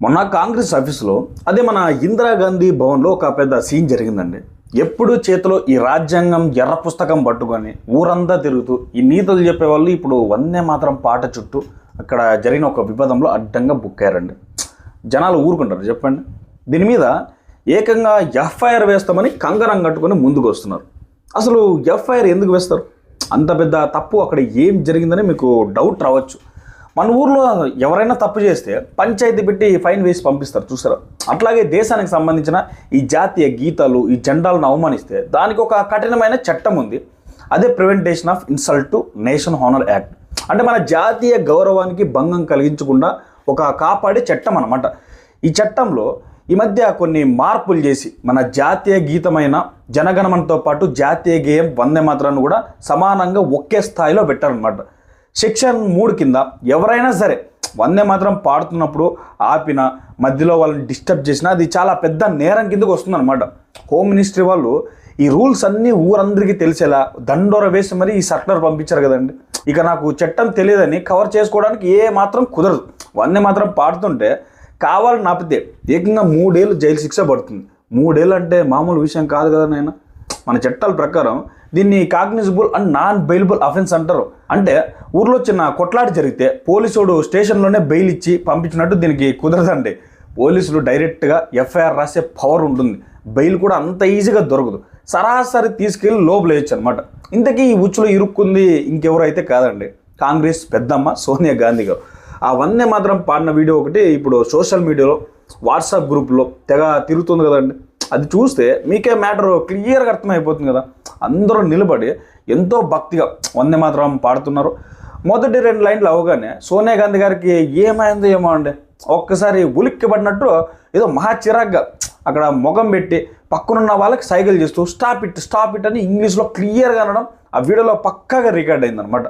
మొన్న కాంగ్రెస్ ఆఫీసులో అదే మన ఇందిరాగాంధీ భవన్లో ఒక పెద్ద సీన్ జరిగిందండి. ఎప్పుడు చేతిలో ఈ రాజ్యాంగం ఎర్ర పుస్తకం పట్టుకొని ఊరంతా తిరుగుతూ ఈ నీతులు చెప్పేవాళ్ళు ఇప్పుడు వందే మాత్రం పాట చుట్టూ అక్కడ జరిగిన ఒక వివాదంలో అడ్డంగా బుక్కారండి. జనాలు ఊరుకుంటారు చెప్పండి. దీని మీద ఏకంగా ఎఫ్ఐఆర్ వేస్తామని కంగరం కట్టుకొని ముందుకు వస్తున్నారు. అసలు ఎఫ్ఐఆర్ ఎందుకు వేస్తారు? అంత పెద్ద తప్పు అక్కడ ఏం జరిగిందని మీకు డౌట్ రావచ్చు. మన ఊర్లో ఎవరైనా తప్పు చేస్తే పంచాయతీ పెట్టి ఫైన్ వేసి పంపిస్తారు చూసారా. అట్లాగే దేశానికి సంబంధించిన ఈ జాతీయ గీతాలు ఈ జెండాలను అవమానిస్తే దానికి ఒక కఠినమైన చట్టం ఉంది. అదే prevention of insult to nation honour act. అంటే మన జాతీయ గౌరవానికి భంగం కలిగించకుండా ఒక కాపాడే చట్టం అన్నమాట. ఈ చట్టంలో ఈ మధ్య కొన్ని మార్పులు చేసి మన జాతీయ గీతమైన జనగణమనతో పాటు జాతీయ గేయం వందే మాతరాన్ని కూడా సమానంగా ఒకే స్థాయిలో పెట్టారనమాట. సెక్షన్ 3 కింద ఎవరైనా సరే వందే మాత్రం పాడుతున్నప్పుడు ఆపిన మధ్యలో వాళ్ళని డిస్టర్బ్ చేసినా అది చాలా పెద్ద నేరం కిందకు వస్తుందన్నమాట. హోమ్ మినిస్ట్రీ వాళ్ళు ఈ రూల్స్ అన్నీ ఊరందరికీ తెలిసేలా దండోర వేసి మరి ఈ సర్కులర్ పంపించారు కదండి. ఇక నాకు చట్టం తెలియదని కవర్ చేసుకోవడానికి ఏ మాత్రం కుదరదు. వందే మాత్రం పాడుతుంటే కావాలని ఆపితే ఏకంగా 3 ఏళ్ళు జైలు శిక్ష పడుతుంది. 3 ఏళ్ళు అంటే మామూలు విషయం కాదు కదా నాయన. మన చట్టాల ప్రకారం దీన్ని cognisable and non bailable offence అంటారు. అంటే ఊర్లో చిన్న కొట్లాట జరిగితే పోలీసుడు స్టేషన్లోనే బెయిల్ ఇచ్చి పంపించినట్టు దీనికి కుదరదండి. పోలీసులు డైరెక్ట్గా ఎఫ్ఐఆర్ రాసే పవర్ ఉంటుంది. బెయిల్ కూడా అంత ఈజీగా దొరకదు. సరాసరి తీసుకెళ్ళి లోపల వేయచ్చు అనమాట. ఇంతకీ ఈ ఉచ్చులో ఇరుక్కుంది ఇంకెవరైతే కాదండి, కాంగ్రెస్ పెద్దమ్మ సోనియా గాంధీ గారు. ఆ వందే మాత్రం పాడిన వీడియో ఒకటి ఇప్పుడు సోషల్ మీడియాలో వాట్సాప్ గ్రూప్లో తెగ తిరుగుతుంది కదండి. అది చూస్తే మీకే మ్యాటర్ క్లియర్గా అర్థమైపోతుంది కదా. అందరూ నిలబడి ఎంతో భక్తిగా వందే మాత్రం పాడుతున్నారు. మొదటి 2 లైన్లు అవగానే సోనియా గాంధీ గారికి ఏమైందో ఏమో అండి, ఒక్కసారి ఉలిక్కి పడినట్టు ఏదో మహా చిరాగ్గా అక్కడ ముఖం పెట్టి పక్కనున్న వాళ్ళకి సైకిల్ చేస్తూ స్టాప్ ఇట్ అని ఇంగ్లీష్లో క్లియర్గా అనడం ఆ వీడియోలో పక్కాగా రికార్డ్ అయిందనమాట.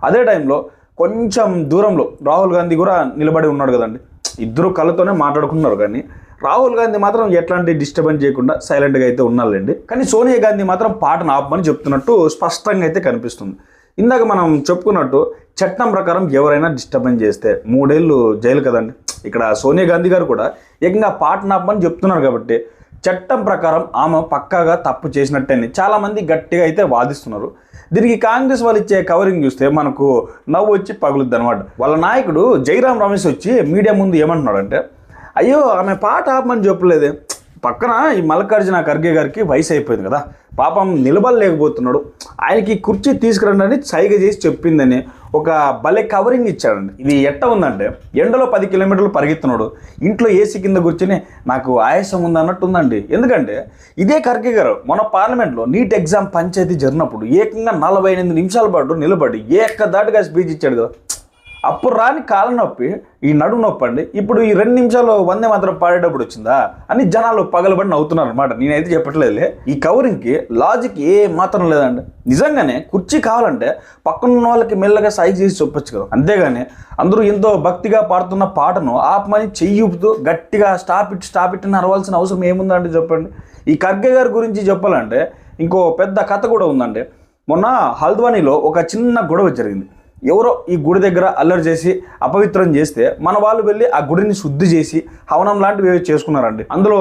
అదే టైంలో కొంచెం దూరంలో రాహుల్ గాంధీ కూడా నిలబడి ఉన్నాడు కదండి. ఇద్దరు కళ్ళతోనే మాట్లాడుకున్నారు, కానీ రాహుల్ గాంధీ మాత్రం ఎట్లాంటి డిస్టర్బెన్స్ చేయకుండా సైలెంట్గా అయితే ఉన్నాళ్ళండి. కానీ సోనియా గాంధీ మాత్రం పాటను ఆపమని చెప్తున్నట్టు స్పష్టంగా అయితే కనిపిస్తుంది. ఇందాక మనం చెప్పుకున్నట్టు చట్టం ప్రకారం ఎవరైనా డిస్టర్బెన్స్ చేస్తే 3 ఏళ్ళు జైలు కదండి. ఇక్కడ సోనియా గాంధీ గారు కూడా ఏకంగా పాటను ఆపమని చెప్తున్నారు కాబట్టి చట్టం ప్రకారం ఆమె పక్కాగా తప్పు చేసినట్టని చాలామంది గట్టిగా అయితే వాదిస్తున్నారు. దీనికి కాంగ్రెస్ వాళ్ళు ఇచ్చే కవరింగ్ చూస్తే మనకు నవ్వు వచ్చి పగులుద్ది అనమాట. వాళ్ళ నాయకుడు జైరాం రమేష్ వచ్చి మీడియా ముందు ఏమంటున్నాడంటే, అయ్యో ఆమె పాట ఆపమని చెప్పలేదే, పక్కన ఈ మల్లికార్జున ఖర్గే గారికి వయసు అయిపోయింది కదా, పాపం నిలబడలేకపోతున్నాడు, ఆయనకి కుర్చీ తీసుకురండి అని సైగ చేసి చెప్పిందని ఒక భలే కవరింగ్ ఇచ్చాడండి. ఇది ఎట్ట ఉందంటే, ఎండలో 10 కిలోమీటర్లు పరిగెత్తున్నాడు, ఇంట్లో ఏసీ కింద కూర్చొని నాకు ఆయాసం ఉంది అన్నట్టు ఉందండి. ఎందుకంటే ఇదే ఖర్గే గారు మన పార్లమెంట్లో నీట్ ఎగ్జామ్ పంచాయతీ జరిగినప్పుడు ఏకంగా 48 నిమిషాల పాటు నిలబడి ఏకదాటిగా స్పీచ్ ఇచ్చాడు కదా. అప్పుడు రాని కాళ్ళ నొప్పి ఈ నడుము నొప్పి అండి ఇప్పుడు ఈ 2 నిమిషాలు వందే మాత్రం పాడేటప్పుడు వచ్చిందా అని జనాలు పగలబడి నవ్వుతున్నారు అనమాట. నేనైతే చెప్పట్లేదులే. ఈ కవరింగ్కి లాజిక్ ఏ మాత్రం లేదండి. నిజంగానే కుర్చీ కావాలంటే పక్కనున్న వాళ్ళకి మెల్లగా సైజ్ చేసి చెప్పొచ్చు కదా. అంతేగాని అందరూ ఎంతో భక్తిగా పాడుతున్న పాటను ఆపమని చెయ్యి ఊపుతూ గట్టిగా స్టాప్ ఇట్ అని అరవాల్సిన అవసరం ఏముందండి చెప్పండి. ఈ ఖర్గే గారి గురించి చెప్పాలంటే ఇంకో పెద్ద కథ కూడా ఉందండి. మొన్న హల్ద్వానీలో ఒక చిన్న గొడవ జరిగింది. ఎవరో ఈ గుడి దగ్గర అల్లరి చేసి అపవిత్రం చేస్తే మన వాళ్ళు వెళ్ళి ఆ గుడిని శుద్ధి చేసి హవనం లాంటివి చేసుకున్నారండి. అందులో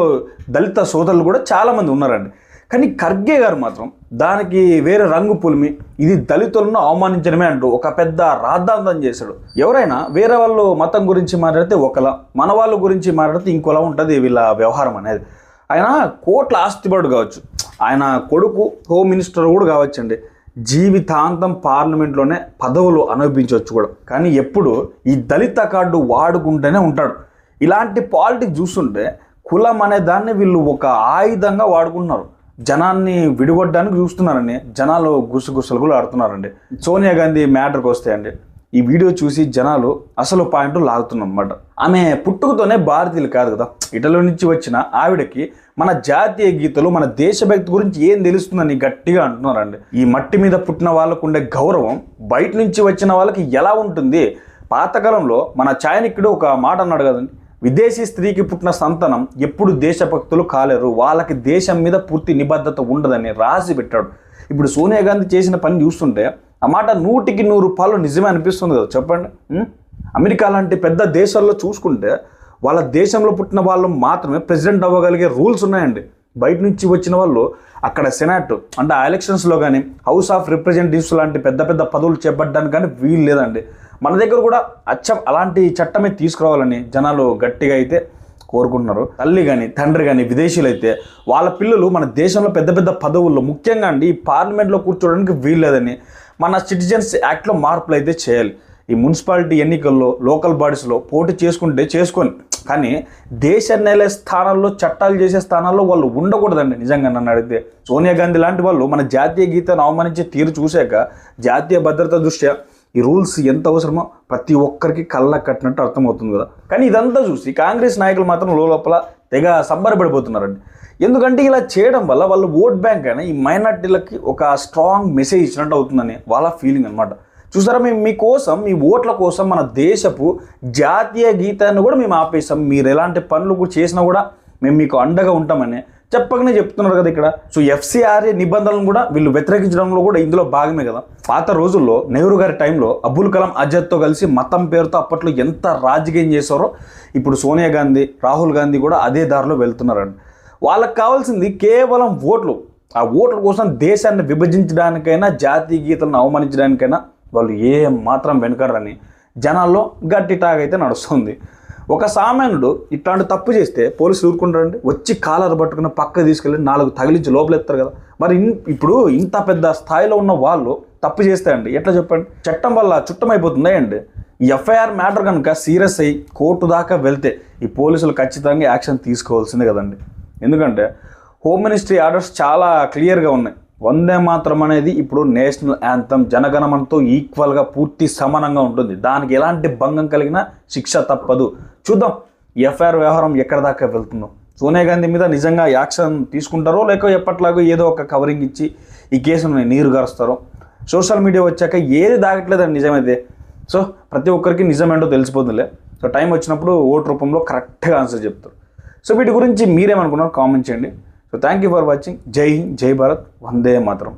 దళిత సోదరులు కూడా చాలామంది ఉన్నారండి. కానీ ఖర్గే గారు మాత్రం దానికి వేరే రంగు పులిమి ఇది దళితులను అవమానించడమే అంటూ ఒక పెద్ద రాద్ధాంతం చేశాడు. ఎవరైనా వేరే వాళ్ళు మతం గురించి మాట్లాడితే ఒకలా, మన వాళ్ళ గురించి మాట్లాడితే ఇంకోలా ఉంటుంది వీళ్ళ వ్యవహారం అనేది. ఆయన కోట్ల ఆస్తిపరుడు కావచ్చు, ఆయన కొడుకు హోమ్ మినిస్టర్ కూడా కావచ్చండి, జీవితాంతం పార్లమెంట్లోనే పదవులు అనుభవించవచ్చు కూడా. కానీ ఎప్పుడు ఈ దళిత కార్డు వాడుకుంటూనే ఉంటాడు. ఇలాంటి పాలిటిక్స్ చూస్తుంటే కులం అనే దాన్ని వీళ్ళు ఒక ఆయుధంగా వాడుకుంటున్నారు. జనాన్ని విడిగొట్టడానికి చూస్తున్నారని జనాలు గుసగుసలు కూడా ఆడుతున్నారండి. సోనియా గాంధీ మ్యాటర్కి వస్తే అండి, ఈ వీడియో చూసి జనాలు అసలు పాయింట్ లాగుతున్నమాట. ఆమె పుట్టుకతోనే భారతీయులు కాదు కదా. ఇటలీ నుంచి వచ్చిన ఆవిడకి మన జాతీయ గీతలు మన దేశభక్తి గురించి ఏం తెలుస్తుందని గట్టిగా అంటున్నారండి. ఈ మట్టి మీద పుట్టిన వాళ్ళకు ఉండే గౌరవం బయట నుంచి వచ్చిన వాళ్ళకి ఎలా ఉంటుంది? పాతకాలంలో మన చాయనికుడు ఒక మాట అన్నాడు కదండి, విదేశీ స్త్రీకి పుట్టిన సంతానం ఎప్పుడు దేశభక్తులు కాలేరు, వాళ్ళకి దేశం మీద పూర్తి నిబద్ధత ఉండదని రాసి పెట్టాడు. ఇప్పుడు సోనియా గాంధీ చేసిన పని చూస్తుంటే ఆ మాట 100% నిజమే అనిపిస్తుంది కదా, చెప్పండి. అమెరికా లాంటి పెద్ద దేశాల్లో చూసుకుంటే వాళ్ళ దేశంలో పుట్టిన వాళ్ళు మాత్రమే ప్రెసిడెంట్ అవ్వగలిగే రూల్స్ ఉన్నాయండి. బయట నుంచి వచ్చిన వాళ్ళు అక్కడ సెనాట్ అంటే ఆ ఎలక్షన్స్లో కానీ హౌస్ ఆఫ్ రిప్రజెంటేటివ్స్ లాంటి పెద్ద పెద్ద పదవులు చేపట్టడానికి కానీ వీలు లేదండి. మన దగ్గర కూడా అలాంటి చట్టమే తీసుకురావాలని జనాలు గట్టిగా అయితే కోరుకుంటున్నారు. తల్లి కానీ తండ్రి కానీ విదేశీయులు అయితే వాళ్ళ పిల్లలు మన దేశంలో పెద్ద పెద్ద పదవుల్లో ముఖ్యంగా అండి ఈ పార్లమెంట్లో కూర్చోవడానికి వీలు లేదని మన సిటిజన్స్ యాక్ట్లో మార్పులు అయితే చేయాలి. ఈ మున్సిపాలిటీ ఎన్నికల్లో లోకల్ బాడీస్లో పోటీ చేసుకొని కానీ దేశ నెల స్థానాల్లో చట్టాలు చేసే స్థానాల్లో వాళ్ళు ఉండకూడదండి. నిజంగా నన్ను అడిగితే సోనియా గాంధీ లాంటి వాళ్ళు మన జాతీయ గీతాన్ని అవమానించే తీరు చూశాక జాతీయ భద్రత దృష్ట్యా ఈ రూల్స్ ఎంత అవసరమో ప్రతి ఒక్కరికి కళ్ళ కట్టినట్టు అర్థమవుతుంది కదా. కానీ ఇదంతా చూసి కాంగ్రెస్ నాయకులు మాత్రం లోపల తెగ సంబరపడిపోతున్నారండి. ఎందుకంటే ఇలా చేయడం వల్ల వాళ్ళు ఓట్ బ్యాంక్ అయినా ఈ మైనార్టీలకి ఒక స్ట్రాంగ్ మెసేజ్ ఇచ్చినట్టు అవుతుందని వాళ్ళ ఫీలింగ్ అనమాట. చూసారా, మేము మీకోసం మీ ఓట్ల కోసం మన దేశపు జాతీయ గీతాన్ని కూడా మేము ఆపేసాం, మీరు ఎలాంటి పనులు కూడా చేసినా కూడా మేము మీకు అండగా ఉంటామని చెప్పకనే చెప్తున్నారు కదా ఇక్కడ. సో FCRA నిబంధనలను కూడా వీళ్ళు వ్యతిరేకించడంలో కూడా ఇందులో భాగమే కదా. పాత రోజుల్లో నెహ్రూ గారి టైంలో అబుల్ కలాం ఆజాద్తో కలిసి మతం పేరుతో అప్పట్లో ఎంత రాజకీయం చేశారో ఇప్పుడు సోనియా గాంధీ రాహుల్ గాంధీ కూడా అదే దారిలో వెళ్తున్నారండి. వాళ్ళకి కావాల్సింది కేవలం ఓట్లు. ఆ ఓట్ల కోసం దేశాన్ని విభజించడానికైనా జాతీయ గీతలను అవమానించడానికైనా వాళ్ళు ఏం మాత్రం వెనుకరని జనాల్లో గట్టి టాగ్ అయితే నడుస్తుంది. ఒక సామాన్యుడు ఇట్లాంటి తప్పు చేస్తే పోలీసులు ఊరుకుంటారండి, వచ్చి కాలర్ పట్టుకుని పక్క తీసుకెళ్ళి 4 తగిలించి లోపలెత్తారు కదా. మరి ఇప్పుడు ఇంత పెద్ద స్థాయిలో ఉన్న వాళ్ళు తప్పు చేస్తే అండి ఎట్లా చెప్పండి, చట్టం వల్ల చుట్టమైపోతుందా అండి. ఈ FIR మ్యాటర్ కనుక సీరియస్ అయ్యి కోర్టు దాకా వెళ్తే ఈ పోలీసులు ఖచ్చితంగా యాక్షన్ తీసుకోవాల్సిందే కదండి. ఎందుకంటే హోమ్ మినిస్ట్రీ ఆర్డర్స్ చాలా క్లియర్గా ఉన్నాయి. వందే మాత్రం అనేది ఇప్పుడు నేషనల్ యాంథమ్ జనగణమనతో ఈక్వల్గా పూర్తి సమానంగా ఉంటుంది. దానికి ఎలాంటి భంగం కలిగినా శిక్ష తప్పదు. చూద్దాం ఈ FIR వ్యవహారం ఎక్కడ దాకా వెళ్తుందో. సోనియా గాంధీ మీద నిజంగా యాక్షన్ తీసుకుంటారో లేక ఎప్పట్లాగో ఏదో ఒక కవరింగ్ ఇచ్చి ఈ కేసును నీరు గారుస్తారో. సోషల్ మీడియా వచ్చాక ఏది దాగట్లేదని నిజమైతే సో ప్రతి ఒక్కరికి నిజమేంటో తెలిసిపోతుందిలే. సో టైం వచ్చినప్పుడు ఓటు రూపంలో కరెక్ట్గా ఆన్సర్ చెప్తారు. సో వీటి గురించి మీరేమనుకున్నారు కామెంట్ చేయండి. So thank you for watching. జై హింద్, జై భారత్, వందే మాతరం.